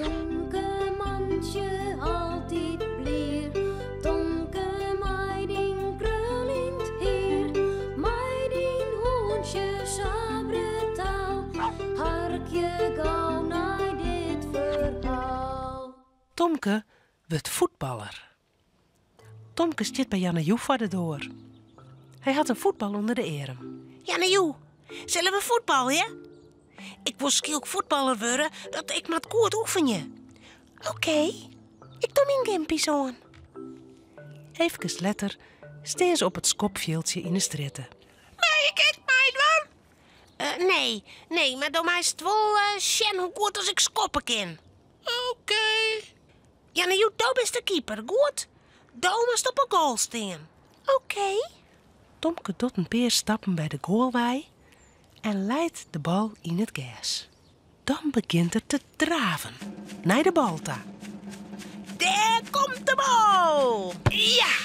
Tomke mandje altijd blier. Tomke meiding krullind heer. Meiding hoentje sabre taal. Harkje gauw naar dit verhaal. Tomke wordt voetballer. Tomke zit bij Janne Joe voor de deur. Hij had een voetbal onder de arm. Janne Joe, zullen we voetballen? Ik wil skilk voetballer worden, dat ik maar goed oefenen. Oké, ik doe mijn gimpies aan. Even later steen ze op het skopveldje in de stritten. Maar ik kijk mij dan. Nee, maar dan is het wel sjen hoe goed als ik skoppen kan. Oké. Janne Joe, doe is de keeper, goed? Doe moest op een goal staan. Oké. Tomke doet een paar stappen bij de goalwei en leidt de bal in het gas. Dan begint er te draven. Naar de bal toe. Daar komt de bal! Ja!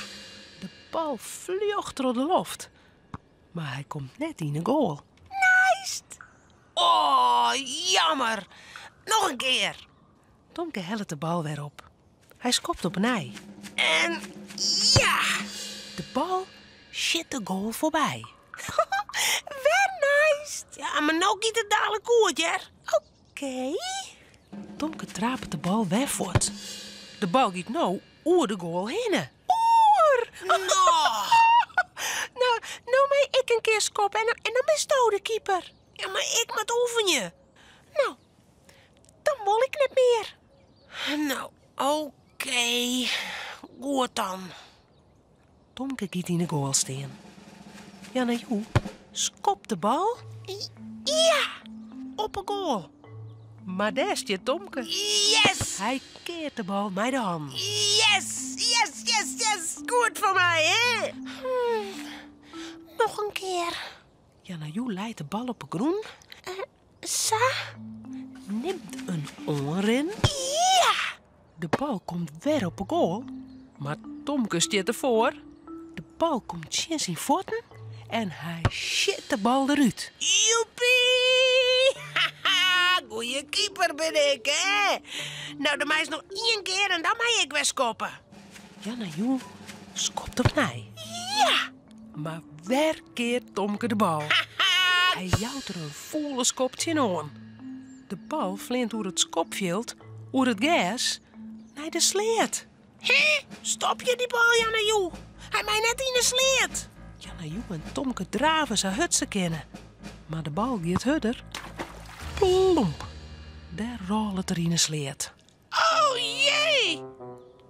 De bal vlucht door de lucht. Maar hij komt net in de goal. Nice! Oh, jammer. Nog een keer. Tomke helpt de bal weer op. Hij skopt op een ei. En ja! De bal shit de goal voorbij. Weer nice! Ja, maar nou gaat het dadelijk goed, hè? Oké. Tomke traapt de bal weg voort. De bal gaat nou oer de goal heen. Oer! Nou mij ik een keer skoppen en dan ben je de keeper. Ja, maar ik moet oefenen. Nou, dan wil ik niet meer. Nou, oké. Goed dan. Tomke gaat in de goal staan. Janne Joe skopt de bal Ja! op een goal. Maar daar zit Tomke. Yes! Hij keert de bal met de hand. Yes! Goed voor mij, hè? Nog een keer. Janne Joe leidt de bal op een groen. Sa? Neemt een onren. Ja! De bal komt weer op een goal. Maar Tomke staat ervoor. De bal komt in zijn voeten. En hij shit de bal eruit. Joepie! Haha, goeie keeper ben ik, hè? Nou, dan is nog 1 keer en dan mag ik weer skoppen. Janne Joe skopt op mij. Ja! Maar weer keert Tomke de bal. Haha! Hij jouwt er een volle skopje aan. De bal vliegt door het skopveld, door het gas, naar de sleet. Hé? Stop je die bal, Janne Joe? Hij mij net in de sleet. Janne Joe en Tomke draven ze hutsen kennen. Maar de bal gaat hudder. Plomp. Daar rolt het er in de sleet. Oh jee!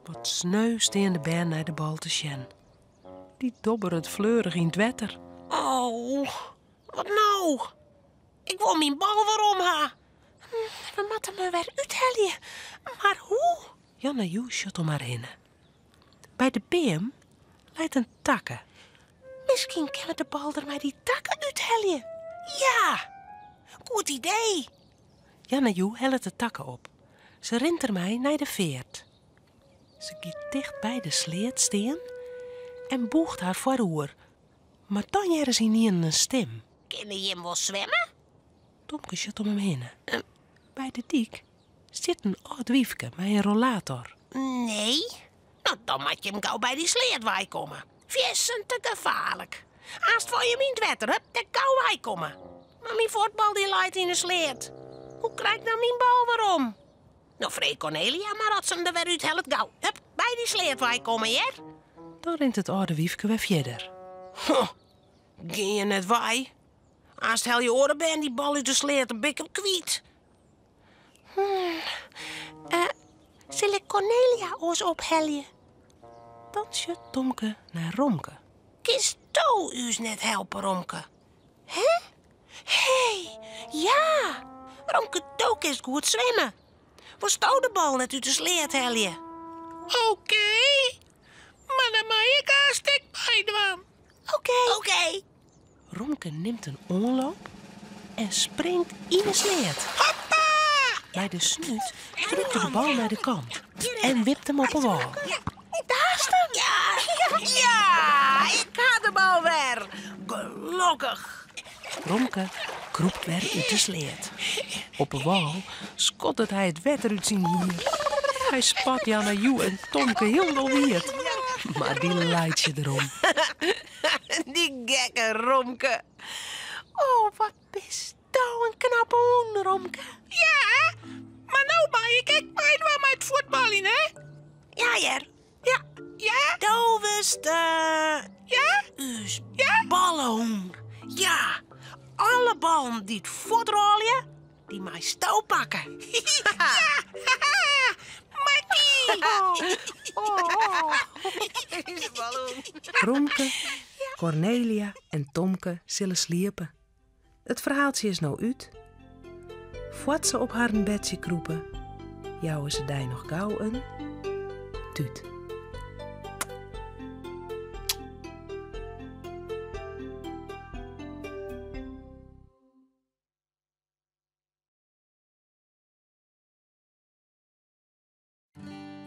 Wat sneu steen de band naar de bal te sjen. Die dobbert fleurig in het wetter. Oh, wat nou? Ik wil mijn bal weer omha. We moeten me weer uithellen. Maar hoe? Janne Joe shut er maar in. Bij de beam leidt een takke. Misschien kunnen we de bal er met die takken uithellen. Ja, goed idee. Janne Joe helpt de takken op. Ze rent ermee naar de veert. Ze gaat dicht bij de sleet staan en boegt haar vooroer. Maar dan jaren ze niet een stem. Kunnen je hem wel zwemmen? Tomke shut om hem heen. Bij de diek zit een oud wiefke met een rollator. Nee. Nou, dan moet je hem gauw bij die sleedwaai komen. Vissen te gevaarlijk. Als het voor je in het wetter hebt, dan gauw wij komen. Maar mijn voetbal die leidt in de sleed. Hoe krijg ik dan mijn bal weer om? Nou, Free Cornelia, maar had ze hem er weer uit helpt gauw. Hup, bij die sleedwaai komen, hè? Dan rent het oude wiefke weer verder. Ging je net waai? Als het hel je oren bent, die bal uit de sleed, dan ben ik hem kwijt. Zal ik Cornelia ons opheljen? Dan shut Tomke naar Romke. Kist toe us net helpen, Romke? Hè? Hé, ja! Romke Took is goed zwemmen. We stoten de bal net uit de sleed heljen. Oké. Maar dan mag ik aanstek bij de Oké. Romke neemt een onloop en springt in de sleed. Hoppa! Bij de snuit drukt de bal naar de kant en wipt hem op een wal. Daar is hem! Ja, ik had de bal weer. Gelukkig. Romke kroept weer uit de sleed. Op een wal skottert hij het wetter uit zijn hier. Hij spat Jan naar Joe en Tomke heel weird. Maar die leidt je erom. Die gekke Romke. Oh, wat bist nou een knappe hoen, Romke. Ja, maar nou ben ik echt wel met voetbal in, hè? Ja, Jer. Ja. Ja? Dat was ja? Dus ballenhoen. Ja. Alle ballen die het voortrollen, die mij stouw pakken. Ja. Makkie. Romke, Cornelia en Tomke zullen sliepen. Het verhaaltje is nou uit. Voordat ze op haar bedje kroepen, jouwen ze die nog gauw een tuut.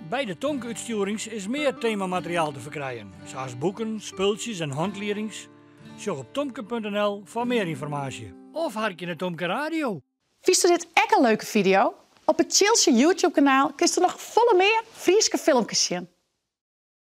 Bij de Tonke-uitstuurings is meer themamateriaal te verkrijgen, zoals boeken, spultjes en handleerings. Zoek op tomke.nl voor meer informatie. Of hark je naar Tomke Radio. Vies je dit echt een leuke video? Op het Chilse YouTube-kanaal kun je er nog volle meer Frieske filmpjes zien.